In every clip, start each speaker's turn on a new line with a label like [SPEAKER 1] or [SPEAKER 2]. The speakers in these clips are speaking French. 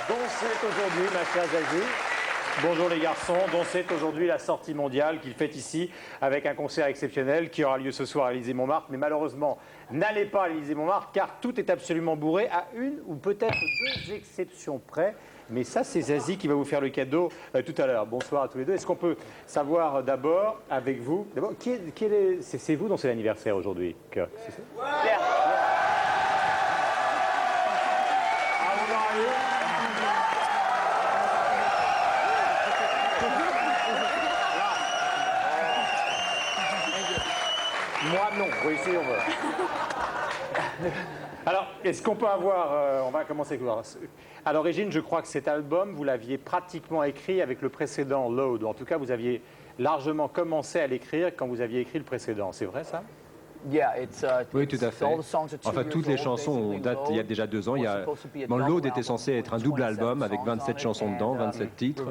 [SPEAKER 1] dont c'est aujourd'hui, ma chère Zazie. Bonjour les garçons, dont c'est aujourd'hui la sortie mondiale qu'il fait ici avec un concert exceptionnel qui aura lieu ce soir à l'Élysée-Montmartre. Mais malheureusement, n'allez pas à l'Élysée-Montmartre car tout est absolument bourré à une ou peut-être deux exceptions près. Mais ça, c'est Zazie qui va vous faire le cadeau tout à l'heure. Bonsoir à tous les deux. Est-ce qu'on peut savoir d'abord avec vous, d'abord, c'est vous dont c'est l'anniversaire aujourd'hui Pierre. Moi, non. Oui, si, on veut. Alors, est-ce qu'on peut avoir... on va commencer avec voir. À l'origine, je crois que cet album, vous l'aviez pratiquement écrit avec le précédent, Load. Ou en tout cas, vous aviez largement commencé à l'écrire quand vous aviez écrit le précédent. C'est vrai, ça?
[SPEAKER 2] Oui, tout à fait. Enfin, toutes les chansons datent il y a déjà 2 ans. Load était censé être un double album avec 27 chansons dedans, 27 titres.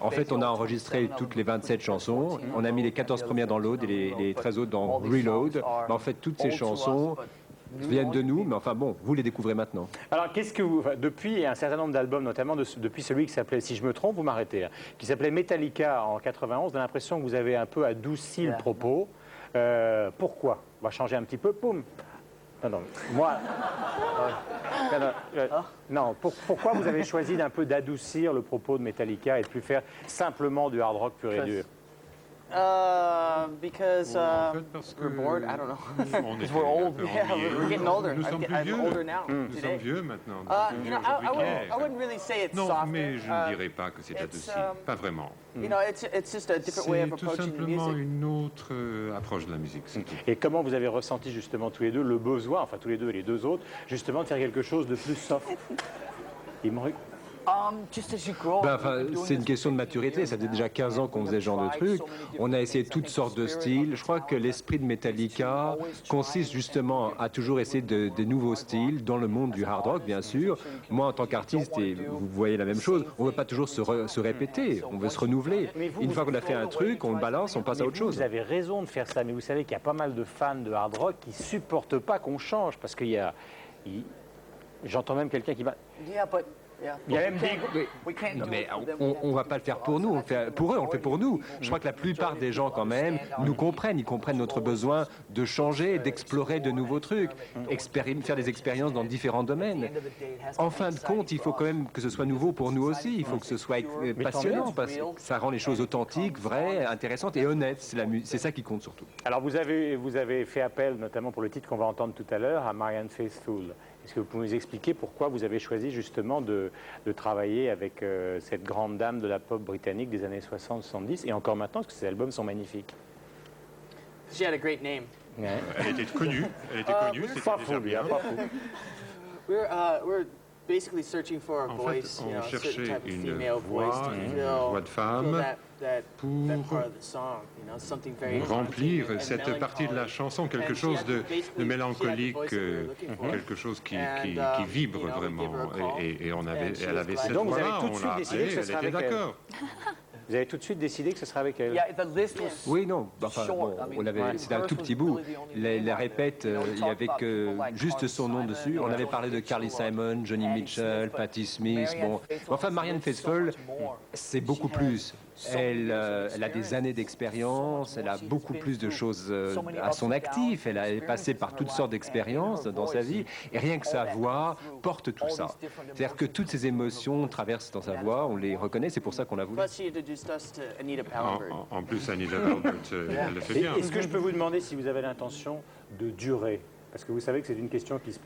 [SPEAKER 2] En fait, on a enregistré toutes les 27 chansons. On a mis les 14 premières dans Load et les 13 autres dans Reload. Mais en fait, toutes ces chansons viennent de nous, mais enfin bon, vous les découvrez maintenant.
[SPEAKER 1] Alors, qu'est-ce que vous... Depuis un certain nombre d'albums, notamment depuis celui qui s'appelait, si je me trompe, vous m'arrêtez, qui s'appelait Metallica en 91, on a l'impression que vous avez un peu adouci le propos. Pourquoi? On va changer un petit peu, poum. Non, moi... non, pourquoi vous avez choisi d'un peu d'adoucir le propos de Metallica et de plus faire simplement du hard rock pur et dur?
[SPEAKER 3] Because
[SPEAKER 4] parce que
[SPEAKER 3] we're bored. I don't know.
[SPEAKER 4] on
[SPEAKER 3] Because we're old.
[SPEAKER 4] était
[SPEAKER 3] Yeah, we're getting older.
[SPEAKER 4] Nous sommes plus
[SPEAKER 3] I'm
[SPEAKER 4] vieux.
[SPEAKER 3] older now.
[SPEAKER 4] Nous
[SPEAKER 3] today.
[SPEAKER 4] sommes vieux maintenant.
[SPEAKER 3] You know, I wouldn't really say it's
[SPEAKER 4] Non,
[SPEAKER 3] softer.
[SPEAKER 4] mais je ne dirais pas que c'est
[SPEAKER 3] it's,
[SPEAKER 4] adouci. Pas vraiment.
[SPEAKER 3] You know, it's just a different way
[SPEAKER 4] C'est
[SPEAKER 3] of
[SPEAKER 4] tout
[SPEAKER 3] approaching the
[SPEAKER 4] simplement
[SPEAKER 3] music.
[SPEAKER 4] une autre approche de la musique. C'est tout.
[SPEAKER 1] Et comment vous avez ressenti justement tous les deux le besoin, enfin tous les deux et les deux autres, justement de faire quelque chose de plus soft? Il m'aurait...
[SPEAKER 3] Just as you grow.
[SPEAKER 2] C'est une question de maturité. Ça faisait déjà 15 ans qu'on faisait ce genre de truc. On a essayé toutes sortes de styles. Je crois que l'esprit de Metallica consiste justement à toujours essayer de nouveaux styles dans le monde du hard rock, bien sûr. Moi, en tant qu'artiste, et vous voyez la même chose, on ne veut pas toujours se répéter. On veut se renouveler. Une fois qu'on a fait un truc, on le balance, on passe à autre chose.
[SPEAKER 1] Vous avez raison de faire ça, mais vous savez qu'il y a pas mal de fans de hard rock qui ne supportent pas qu'on change, parce qu'il y a... J'entends même quelqu'un qui va...
[SPEAKER 3] Yeah, but yeah.
[SPEAKER 1] Il y a même des...
[SPEAKER 3] We can't do
[SPEAKER 2] Mais
[SPEAKER 3] it for them.
[SPEAKER 2] on va pas le faire pour nous, on le fait pour eux, on le fait pour nous. Je crois que la plupart des gens quand même nous comprennent, ils comprennent notre besoin de changer, d'explorer de nouveaux trucs, faire des expériences dans différents domaines. En fin de compte, il faut quand même que ce soit nouveau pour nous aussi, il faut que ce soit passionnant, parce que ça rend les choses authentiques, vraies, intéressantes et honnêtes. C'est ça qui compte surtout.
[SPEAKER 1] Alors vous avez fait appel, notamment pour le titre qu'on va entendre tout à l'heure, à Marianne Faithfull. Est-ce que vous pouvez nous expliquer pourquoi vous avez choisi justement de travailler avec cette grande dame de la pop britannique des années 60-70 et encore maintenant, parce que ces albums sont magnifiques?
[SPEAKER 3] She had a great name.
[SPEAKER 4] Elle était connue. C'était
[SPEAKER 1] Pas
[SPEAKER 4] déjà
[SPEAKER 1] fou,
[SPEAKER 4] bien.
[SPEAKER 1] pas fou.
[SPEAKER 3] We're basically searching for a
[SPEAKER 4] En
[SPEAKER 3] voice,
[SPEAKER 4] fait,
[SPEAKER 3] you know,
[SPEAKER 4] on
[SPEAKER 3] a certain
[SPEAKER 4] cherchait
[SPEAKER 3] type of
[SPEAKER 4] une
[SPEAKER 3] female voice
[SPEAKER 4] voix,
[SPEAKER 3] to
[SPEAKER 4] une
[SPEAKER 3] fill
[SPEAKER 4] voix de femme
[SPEAKER 3] that
[SPEAKER 4] pour
[SPEAKER 3] part of the song, you know, something very
[SPEAKER 4] remplir
[SPEAKER 3] haunting and
[SPEAKER 4] cette partie de la
[SPEAKER 3] melancholy.
[SPEAKER 4] chanson, quelque
[SPEAKER 3] And she
[SPEAKER 4] chose
[SPEAKER 3] had
[SPEAKER 4] de
[SPEAKER 3] basically-
[SPEAKER 4] mélancolique,
[SPEAKER 3] she had the voice that we were looking for.
[SPEAKER 4] quelque chose qui
[SPEAKER 3] And,
[SPEAKER 4] vibre
[SPEAKER 3] you know, we
[SPEAKER 4] vraiment.
[SPEAKER 3] gave her a call,
[SPEAKER 4] Et
[SPEAKER 3] and she
[SPEAKER 4] elle
[SPEAKER 3] was
[SPEAKER 4] avait
[SPEAKER 3] glad.
[SPEAKER 4] cette
[SPEAKER 1] Donc, vous avez
[SPEAKER 4] voix-là,
[SPEAKER 1] tout de
[SPEAKER 4] on
[SPEAKER 1] suite
[SPEAKER 4] l'a
[SPEAKER 1] décidé que
[SPEAKER 4] appelée,
[SPEAKER 1] ce
[SPEAKER 4] elle
[SPEAKER 1] serait
[SPEAKER 4] était
[SPEAKER 1] avec elle.
[SPEAKER 4] d'accord.
[SPEAKER 1] Vous avez tout de suite décidé que ce serait avec elle?
[SPEAKER 3] Yeah, the list was
[SPEAKER 2] Oui, non, enfin, bon, c'était un tout petit bout. La répète, il n'y avait que juste son nom dessus. On avait parlé de Carly Simon, Johnny Mitchell, Patti Smith. Bon. Enfin, Marianne Faithfull, c'est beaucoup plus. Elle a des années d'expérience, elle a beaucoup plus de choses à son actif, elle est passée par toutes sortes d'expériences dans sa vie, et rien que sa voix porte tout ça. C'est-à-dire que toutes ces émotions traversent dans sa voix, on les reconnaît, c'est pour ça qu'on l'a voulu.
[SPEAKER 3] Plus, she introduced us to Anita Pallenberg.
[SPEAKER 4] En plus, Anita Pallenberg, elle le fait bien.
[SPEAKER 1] Est-ce que je peux vous demander si vous avez l'intention de durer? Parce que vous savez que c'est une question qui se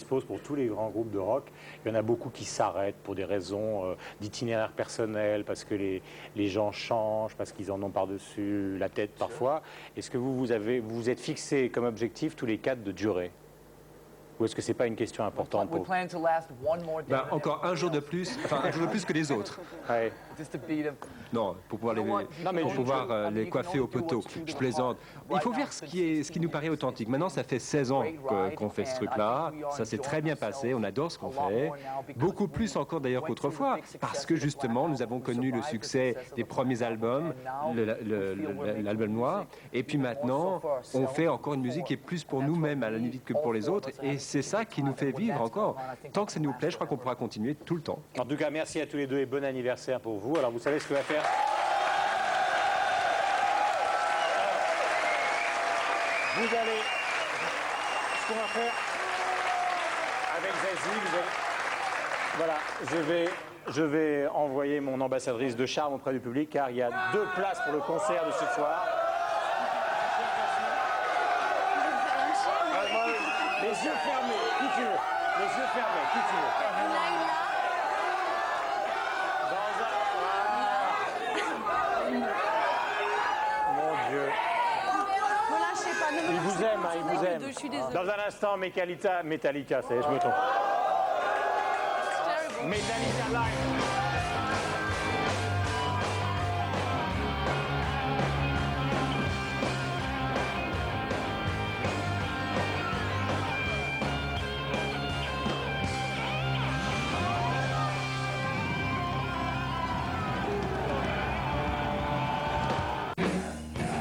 [SPEAKER 1] pose pour tous les grands groupes de rock. Il y en a beaucoup qui s'arrêtent pour des raisons d'itinéraire personnel, parce que les gens changent, parce qu'ils en ont par-dessus la tête parfois. Est-ce que vous vous êtes fixé comme objectif tous les quatre de durer? Ou est-ce que c'est pas une question importante
[SPEAKER 3] We
[SPEAKER 1] pour
[SPEAKER 3] plan to last one more day.
[SPEAKER 2] Encore un jour de plus, enfin un jour de plus que les autres.
[SPEAKER 1] Ouais.
[SPEAKER 3] Just to beat him.
[SPEAKER 2] Non, pour pouvoir les coiffer au poteau. Je plaisante. Il faut faire ce qui nous paraît authentique. Maintenant, ça fait 16 ans qu'on fait ce truc-là. Ça s'est très bien passé. On adore ce qu'on fait. Beaucoup plus encore d'ailleurs qu'autrefois. Parce que justement, nous avons connu le succès des premiers albums, l'album noir. Et puis maintenant, on fait encore une musique qui est plus pour nous-mêmes à la limite que pour les autres. Et c'est ça qui nous fait vivre encore. Tant que ça nous plaît, je crois qu'on pourra continuer tout le temps.
[SPEAKER 1] En tout cas, merci à tous les deux et bon anniversaire pour vous. Alors, vous savez ce que va faire vous allez... Ce qu'on va faire avec Zazie, voilà, je vais envoyer mon ambassadrice de charme auprès du public, car il y a 2 places pour le concert de ce soir. Les yeux fermés, qui tu veux. Les yeux fermés, qui tu veux. Mon Dieu. Il vous aime, hein, il vous aime. Dans un instant, Metallica, ça y est, je me trompe. Metallica live.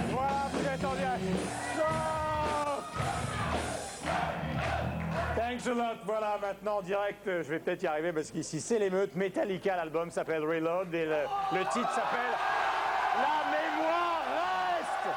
[SPEAKER 1] Voilà, vous êtes en direct. Thanks a lot. Voilà, maintenant en direct, je vais peut-être y arriver parce qu'ici c'est l'émeute. Metallica, l'album s'appelle Reload et le titre s'appelle La mémoire reste.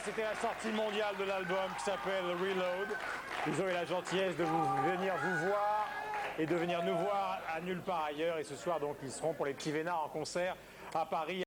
[SPEAKER 1] c'était la sortie mondiale de l'album qui s'appelle Reload. Ils ont eu la gentillesse de venir vous voir et de venir nous voir à nulle part ailleurs. Et ce soir, donc, ils seront pour les petits Vénards en concert à Paris.